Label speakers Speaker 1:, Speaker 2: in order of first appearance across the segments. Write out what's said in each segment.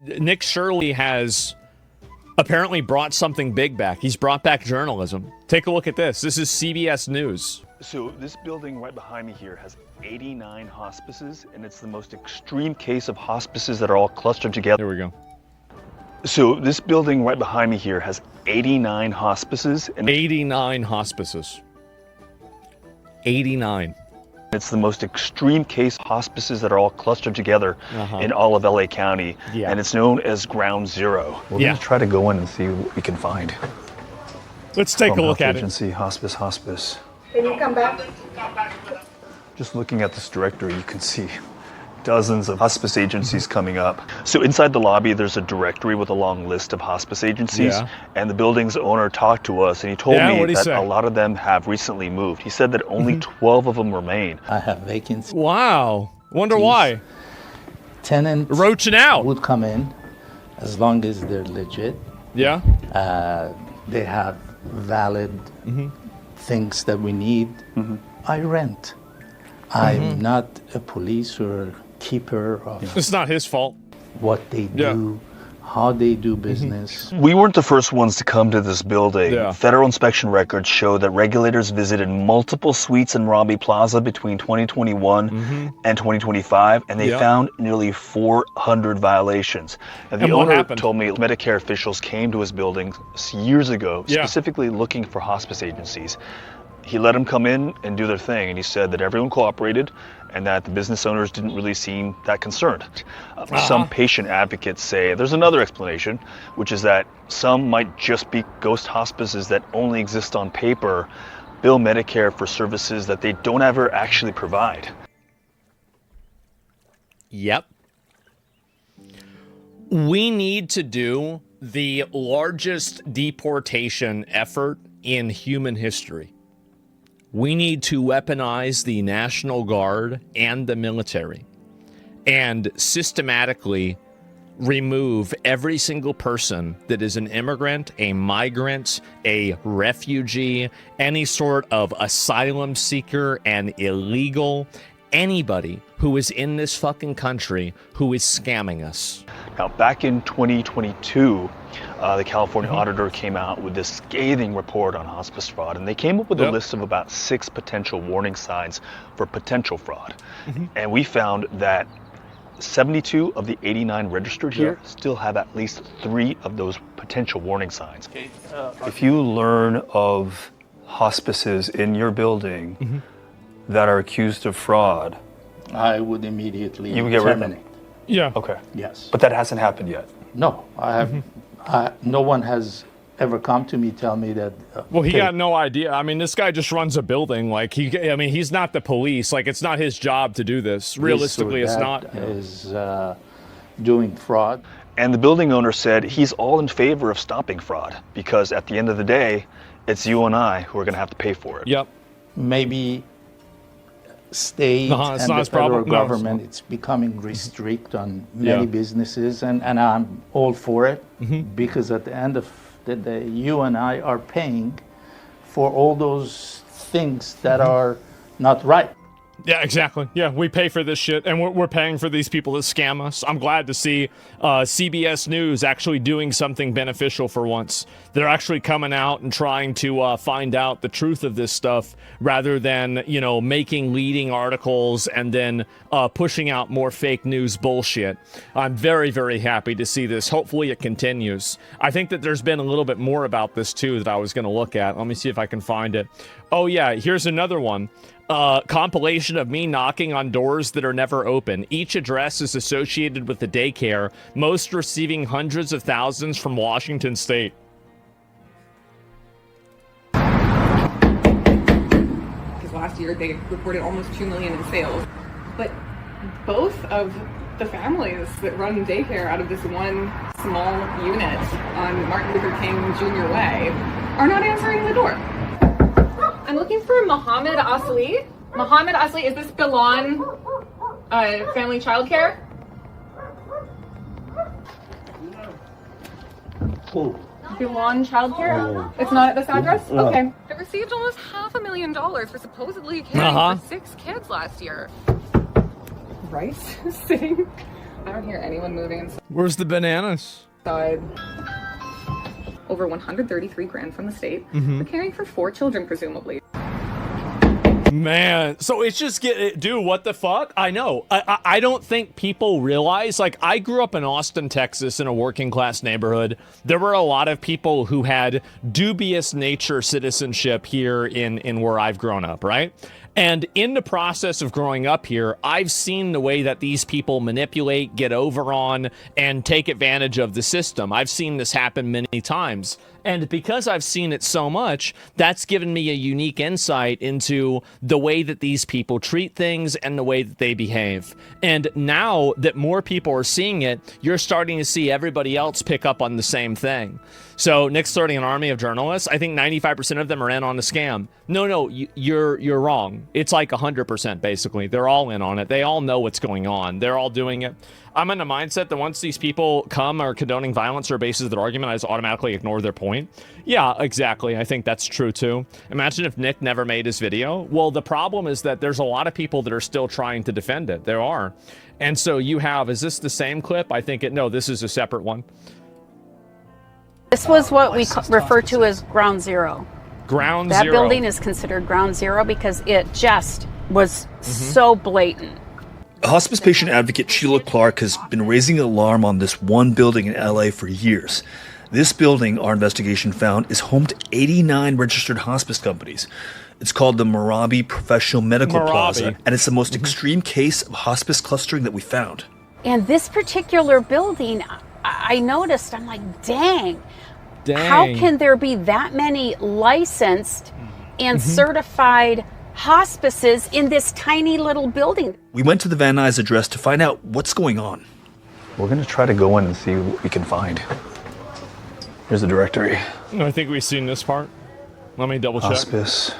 Speaker 1: Nick Shirley has apparently brought something big back. He's brought back journalism. Take a look at this. This is CBS News.
Speaker 2: So this building right behind me here has 89 hospices, and it's the most extreme case of hospices that are all clustered together.
Speaker 1: There we go.
Speaker 2: So this building right behind me here has 89 hospices. And
Speaker 1: 89 hospices. 89.
Speaker 2: It's the most extreme case hospices that are all clustered together in all of LA County.
Speaker 1: Yeah.
Speaker 2: And it's known as Ground Zero. We're going to try to go in and see what we can find.
Speaker 1: Let's take a look at
Speaker 2: Agency, hospice.
Speaker 3: Can you come back?
Speaker 2: Just looking at this directory, you can see dozens of hospice agencies coming up. So inside the lobby, there's a directory with a long list of hospice agencies.
Speaker 1: Yeah.
Speaker 2: And the building's owner talked to us, and he told me that
Speaker 1: say?
Speaker 2: a lot of them have recently moved. He said that only 12 of them remain.
Speaker 4: I have vacancies.
Speaker 1: Wow. Wonder why.
Speaker 4: Tenants
Speaker 1: roaching out
Speaker 4: would come in as long as they're legit.
Speaker 1: Yeah.
Speaker 4: They have valid things that we need. I rent. I'm not a police or keeper of
Speaker 1: It's not his fault.
Speaker 4: what they do, how they do business.
Speaker 2: We weren't the first ones to come to this building.
Speaker 1: Yeah.
Speaker 2: Federal inspection records show that regulators visited multiple suites in Robbie Plaza between 2021 and 2025, and they found nearly 400 violations. And the owner told me Medicare officials came to his building years ago, specifically looking for hospice agencies. He let them come in and do their thing, and he said that everyone cooperated and that the business owners didn't really seem that concerned. Some patient advocates say there's another explanation, which is that some might just be ghost hospices that only exist on paper, bill Medicare for services that they don't ever actually provide.
Speaker 1: Yep. We need to do the largest deportation effort in human history. We need to weaponize the National Guard and the military and systematically remove every single person that is an immigrant, a migrant, a refugee, any sort of asylum seeker, and illegal, anybody who is in this fucking country who is scamming us.
Speaker 2: Now, back in 2022, the California auditor came out with this scathing report on hospice fraud, and they came up with a list of about 6 potential warning signs for potential fraud. And we found that 72 of the 89 registered here still have at least 3 of those potential warning signs. If you learn of hospices in your building that are accused of fraud,
Speaker 4: I would immediately
Speaker 2: you would get rid of them.
Speaker 4: terminate.
Speaker 1: Yeah.
Speaker 2: Okay.
Speaker 4: Yes.
Speaker 2: But that hasn't happened yet.
Speaker 4: No, I have. No one has ever come to me tell me that.
Speaker 1: Well, he got no idea. I mean, this guy just runs a building. Like he's not the police. Like, it's not his job to do this. Realistically, it's not.
Speaker 4: Is doing fraud.
Speaker 2: And the building owner said he's all in favor of stopping fraud because at the end of the day, it's you and I who are going to have to pay for it.
Speaker 1: Yep.
Speaker 4: Maybe state and the federal government, it's becoming restrict on many businesses, and I'm all for it because at the end of the day, you and I are paying for all those things that are not right.
Speaker 1: Yeah, exactly. Yeah, we pay for this shit, and we're paying for these people to scam us. I'm glad to see CBS News actually doing something beneficial for once. They're actually coming out and trying to find out the truth of this stuff rather than, making leading articles and then pushing out more fake news bullshit. I'm very, very happy to see this. Hopefully it continues. I think that there's been a little bit more about this, too, that I was going to look at. Let me see if I can find it. Oh, yeah, here's another one. Compilation of me knocking on doors that are never open. Each address is associated with the daycare, most receiving hundreds of thousands from Washington State.
Speaker 5: Because last year they reported almost $2 million in sales. But both of the families that run daycare out of this one small unit on Martin Luther King Jr. Way are not answering the door. I'm looking for Mohammed Asli. Mohammed Asli, is this Bilan Family Childcare? Bilan Childcare? It's not at this address? Okay. I received almost $500,000 for supposedly caring for 6 kids last year. Rice sitting I don't hear anyone moving inside.
Speaker 1: Where's the bananas?
Speaker 5: Over 133 grand from the state. They're caring for 4 children, presumably.
Speaker 1: Man, so it's just dude, what the fuck? I know. I don't think people realize, like, I grew up in Austin, Texas, in a working class neighborhood. There were a lot of people who had dubious nature citizenship here in where I've grown up, right? And in the process of growing up here, I've seen the way that these people manipulate, get over on, and take advantage of the system. I've seen this happen many times. And because I've seen it so much, that's given me a unique insight into the way that these people treat things and the way that they behave. And now that more people are seeing it, you're starting to see everybody else pick up on the same thing. So Nick's starting an army of journalists. I think 95% of them are in on the scam. No, you're wrong. It's like 100% basically. They're all in on it. They all know what's going on. They're all doing it. I'm in the mindset that once these people come or condoning violence or basis of their argument, I just automatically ignore their point. Yeah, exactly. I think that's true too. Imagine if Nick never made his video. Well, the problem is that there's a lot of people that are still trying to defend it. There are. And so you have, is this the same clip? I think no, this is a separate one.
Speaker 6: This was what we refer to as ground zero.
Speaker 1: Ground
Speaker 6: zero.
Speaker 1: That
Speaker 6: building is considered ground zero because it just was so blatant.
Speaker 7: Hospice patient advocate Sheila Clark has been raising alarm on this one building in LA for years. This building, our investigation found, is home to 89 registered hospice companies. It's called the Merabi Professional Medical Plaza, and it's the most extreme case of hospice clustering that we found. And
Speaker 6: this particular building, I noticed, I'm like, dang. How can there be that many licensed and certified hospices in this tiny little building?
Speaker 7: We went to the Van Nuys address to find out what's going on.
Speaker 2: We're going to try to go in and see what we can find. Here's the directory.
Speaker 1: I think we've seen this part. Let me double check.
Speaker 2: Hospice.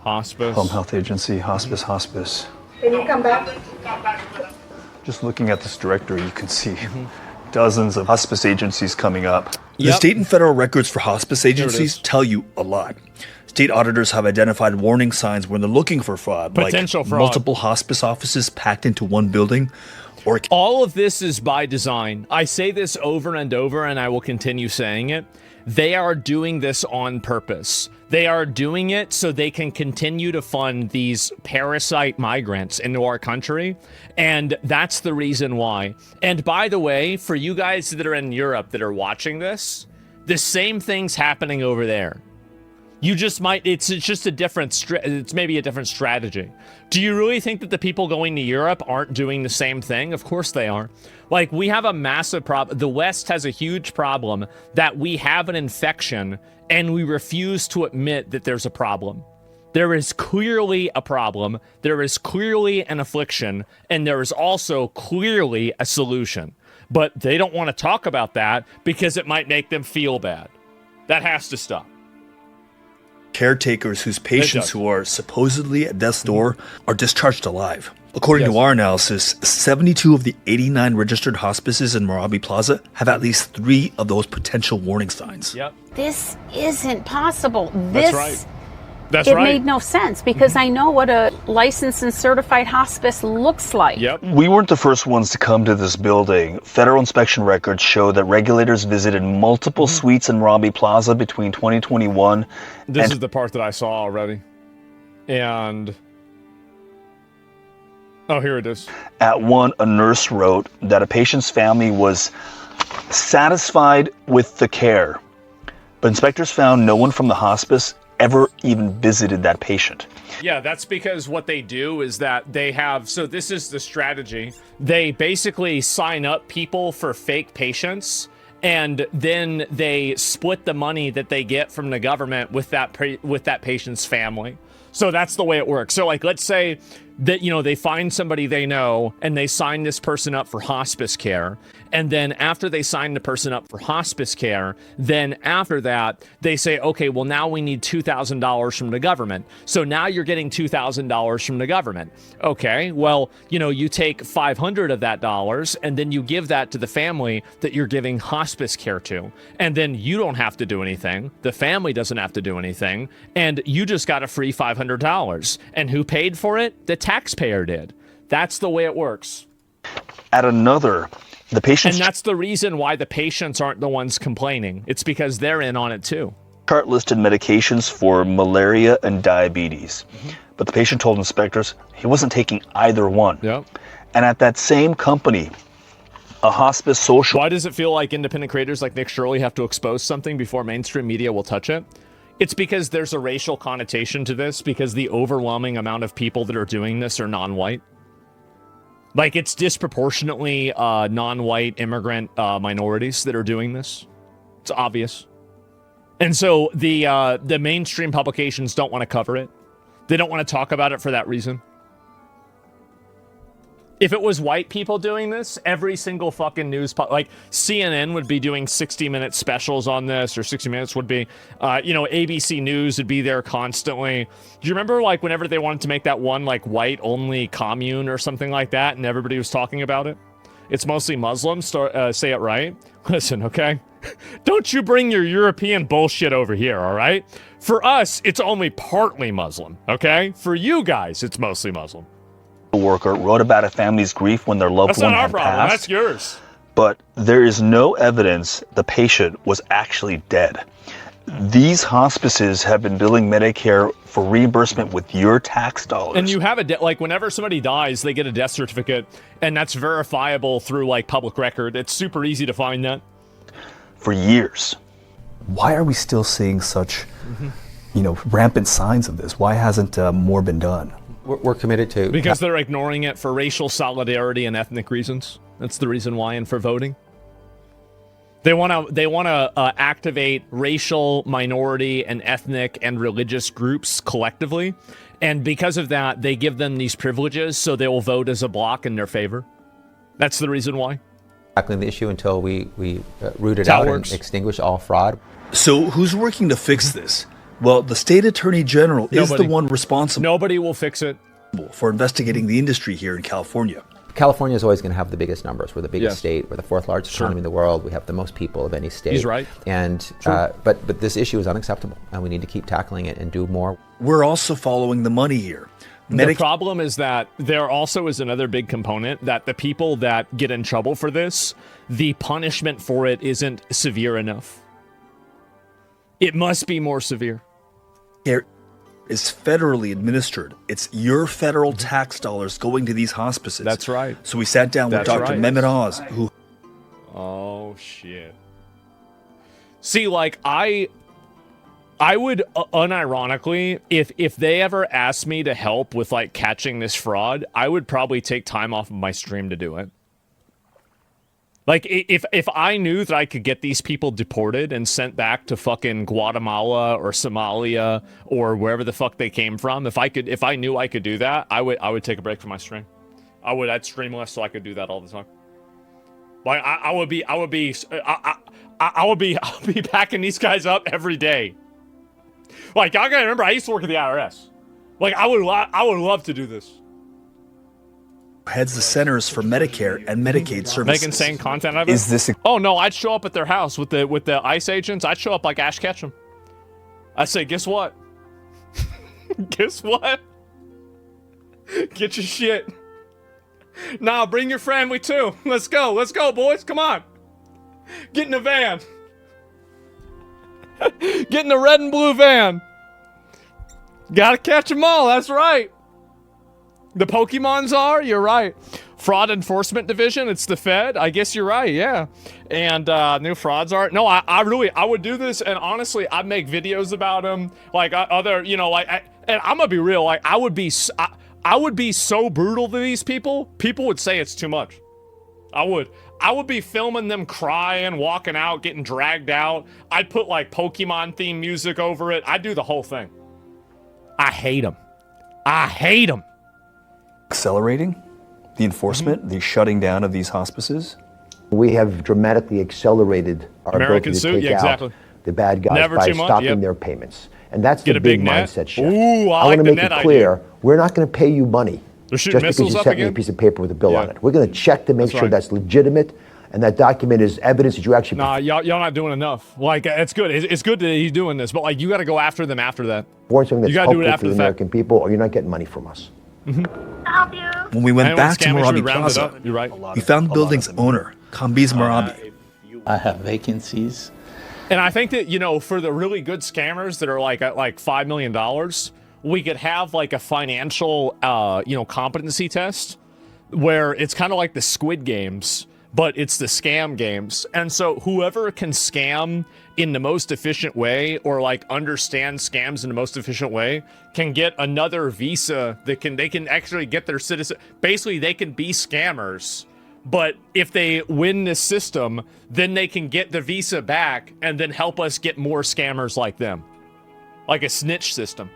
Speaker 2: Home Health Agency. Hospice.
Speaker 3: Can you come back?
Speaker 2: Just looking at this directory, you can see dozens of hospice agencies coming up.
Speaker 7: The state and federal records for hospice agencies tell you a lot. State auditors have identified warning signs when they're looking for fraud,
Speaker 1: potential
Speaker 7: like
Speaker 1: fraud.
Speaker 7: Multiple hospice offices packed into one building. Or
Speaker 1: all of this is by design. I say this over and over, and I will continue saying it. They are doing this on purpose. They are doing it so they can continue to fund these parasite migrants into our country. And that's the reason why. And by the way, for you guys that are in Europe that are watching this, the same thing's happening over there. You just might, it's just a different, it's maybe a different strategy. Do you really think that the people going to Europe aren't doing the same thing? Of course they are. Like, we have a massive problem. The West has a huge problem that we have an infection and we refuse to admit that there's a problem. There is clearly a problem. There is clearly an affliction, and there is also clearly a solution. But they don't want to talk about that because it might make them feel bad. That has to stop.
Speaker 7: Caretakers whose patients who are supposedly at death's door are discharged alive. According to our analysis, 72 of the 89 registered hospices in Merabi Plaza have at least 3 of those potential warning signs.
Speaker 6: This isn't possible.
Speaker 1: That's right.
Speaker 6: It made no sense because I know what a licensed and certified hospice looks like.
Speaker 2: We weren't the first ones to come to this building. Federal inspection records show that regulators visited multiple suites in Merabi Plaza between 2021
Speaker 1: This is the part that I saw already. And oh, here it is.
Speaker 2: At one, a nurse wrote that a patient's family was satisfied with the care, but inspectors found no one from the hospice ever even visited that patient.
Speaker 1: Yeah, that's because what they do is that they have, so this is the strategy. They basically sign up people for fake patients, and then they split the money that they get from the government with that patient's family. So that's the way it works. So like, let's say that, you know, they find somebody they know and they sign this person up for hospice care. And then after they sign the person up for hospice care, then after that, they say, okay, well, now we need $2,000 from the government. So now you're getting $2,000 from the government. Okay, well, you know, you take 500 of that dollars and then you give that to the family that you're giving hospice care to. And then you don't have to do anything. The family doesn't have to do anything. And you just got a free $500. And who paid for it? The taxpayer did. That's the way it works.
Speaker 2: At another, The patient's
Speaker 1: And that's the reason why the patients aren't the ones complaining. It's because they're in on it too.
Speaker 2: chart listed medications for malaria and diabetes. But the patient told inspectors he wasn't taking either one.
Speaker 1: Yep.
Speaker 2: And at that same company, a hospice social...
Speaker 1: Why does it feel like independent creators like Nick Shirley have to expose something before mainstream media will touch it? It's because there's a racial connotation to this, because the overwhelming amount of people that are doing this are non-white. Like, it's disproportionately non-white immigrant minorities that are doing this. It's obvious. And so the mainstream publications don't want to cover it. They don't want to talk about it for that reason. If it was white people doing this, every single fucking news... like, CNN would be doing 60-minute specials on this, or 60 Minutes would be... ABC News would be there constantly. Do you remember, like, whenever they wanted to make that one, like, white-only commune or something like that, and everybody was talking about it? It's mostly Muslims, say it right. Listen, okay? Don't you bring your European bullshit over here, all right? For us, it's only partly Muslim, okay? For you guys, it's mostly Muslim.
Speaker 2: worker wrote about a family's grief when their loved one had passed.
Speaker 1: That's yours.
Speaker 2: But there is no evidence the patient was actually dead. These hospices have been billing Medicare for reimbursement with your tax dollars.
Speaker 1: And you have like, whenever somebody dies, they get a death certificate, and that's verifiable through, like, public record. It's super easy to find that.
Speaker 2: For years.
Speaker 8: Why are we still seeing such, rampant signs of this? Why hasn't more been done?
Speaker 9: We're committed to...
Speaker 1: Because they're ignoring it for racial solidarity and ethnic reasons. That's the reason why, and for voting. They want to activate racial, minority, and ethnic and religious groups collectively. And because of that, they give them these privileges so they will vote as a bloc in their favor. That's the reason why.
Speaker 9: Tackling the issue until we root it out and extinguish all fraud.
Speaker 7: So who's working to fix this? Well, the state attorney general is the one responsible.
Speaker 1: Nobody will fix it.
Speaker 7: For investigating the industry here in California.
Speaker 9: California is always going to have the biggest numbers. We're the biggest state. We're the fourth largest economy in the world. We have the most people of any state.
Speaker 1: He's right.
Speaker 9: And but this issue is unacceptable, and we need to keep tackling it and do more.
Speaker 7: We're also following the money here.
Speaker 1: The problem is that there also is another big component, that the people that get in trouble for this, the punishment for it isn't severe enough. It must be more severe.
Speaker 7: Care is federally administered. It's your federal tax dollars going to these hospices.
Speaker 1: That's right.
Speaker 7: So we sat down with Dr. Mehmet Oz, who...
Speaker 1: Oh, shit. See, like, I would, unironically, if they ever asked me to help with, like, catching this fraud, I would probably take time off of my stream to do it. Like, if I knew that I could get these people deported and sent back to fucking Guatemala or Somalia or wherever the fuck they came from, if I knew I could do that, I would take a break from my stream. I'd stream less so I could do that all the time. Like, I'll be backing these guys up every day. Like, I gotta remember, I used to work at the IRS. Like, I would love to do this.
Speaker 7: Heads the Centers for Medicare and Medicaid Services.
Speaker 1: Make insane content of it?
Speaker 8: Is this
Speaker 1: Oh no, I'd show up at their house with the ICE agents. I'd show up like Ash Ketchum. I'd say, guess what? Guess what? Get your shit. Nah, bring your family too. Let's go, boys. Come on. Get in the van. Get in the red and blue van. Gotta catch them all, that's right. The Pokemons are? You're right. Fraud Enforcement Division, it's the Fed. I guess you're right, yeah. And new frauds are... No, I would do this, and honestly, I'd make videos about them. Like, other, and I'm gonna be real, like, I would be so brutal to these people, people would say it's too much. I would be filming them crying, walking out, getting dragged out. I'd put, like, Pokemon theme music over it. I'd do the whole thing. I hate them. I hate them.
Speaker 8: Accelerating the enforcement, the shutting down of these hospices?
Speaker 10: We have dramatically accelerated our ability to take out the bad guys by stopping their payments. And that's the big mindset shift.
Speaker 1: Ooh,
Speaker 10: I want to make it clear, we're not going to pay you money just because you sent me a piece of paper with a bill on it. We're going to check to make sure that's legitimate, and that document is evidence that you actually...
Speaker 1: Nah, y'all not doing enough. Like, it's good. It's good that he's doing this, but, like, you got to go after them after that.
Speaker 10: Something that's helpful to the American people, or you're not getting money from us.
Speaker 7: When we went back to Merabi Plaza,
Speaker 1: you're right.
Speaker 7: we found the building's owner, Kambiz Marabi.
Speaker 4: I have vacancies.
Speaker 1: And I think that, you know, for the really good scammers that are like at like $5 million, we could have like a financial, you know, competency test where it's kind of like the Squid Games, but it's the scam games. And so whoever can scam in the most efficient way, or like understand scams in the most efficient way, can get another visa that they can actually get their citizen. Basically, they can be scammers. But if they win this system, then they can get the visa back and then help us get more scammers like them. Like a snitch system.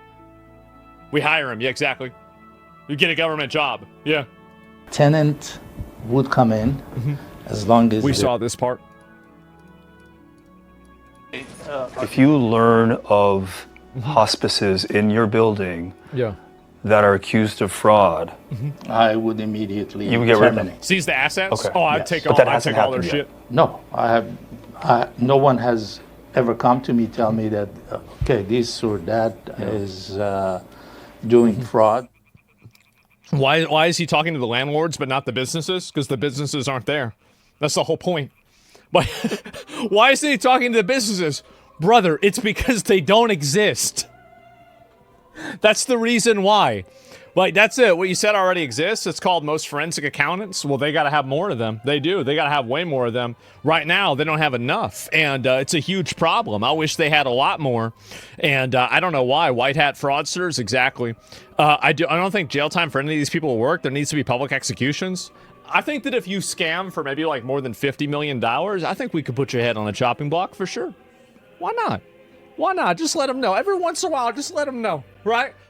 Speaker 1: We hire them. Yeah, exactly. You get a government job. Yeah.
Speaker 4: Tenant would come in as long as...
Speaker 1: We saw this part.
Speaker 2: If you learn of hospices in your building that are accused of fraud,
Speaker 4: I would immediately
Speaker 2: you would get rid of them.
Speaker 1: Seize the assets?
Speaker 2: Okay.
Speaker 1: Oh, I'd
Speaker 2: Yes.
Speaker 1: take
Speaker 2: But
Speaker 1: all,
Speaker 2: that
Speaker 1: I'd
Speaker 2: hasn't
Speaker 1: take all their
Speaker 2: happened
Speaker 1: shit.
Speaker 4: No, no one has ever come to me tell me that, okay, this or that is doing fraud.
Speaker 1: Why is he talking to the landlords but not the businesses? Because the businesses aren't there. That's the whole point. Why is he talking to the businesses? Brother, it's because they don't exist. That's the reason why. Like, that's it. What you said already exists. It's called most forensic accountants. Well, they got to have more of them. They do. They got to have way more of them. Right now, they don't have enough. And it's a huge problem. I wish they had a lot more. And I don't know why. White hat fraudsters, exactly. I don't think jail time for any of these people will work. There needs to be public executions. I think that if you scam for maybe like more than $50 million, I think we could put your head on a chopping block for sure. Why not? Why not? Just let them know. Every once in a while, just let them know, right?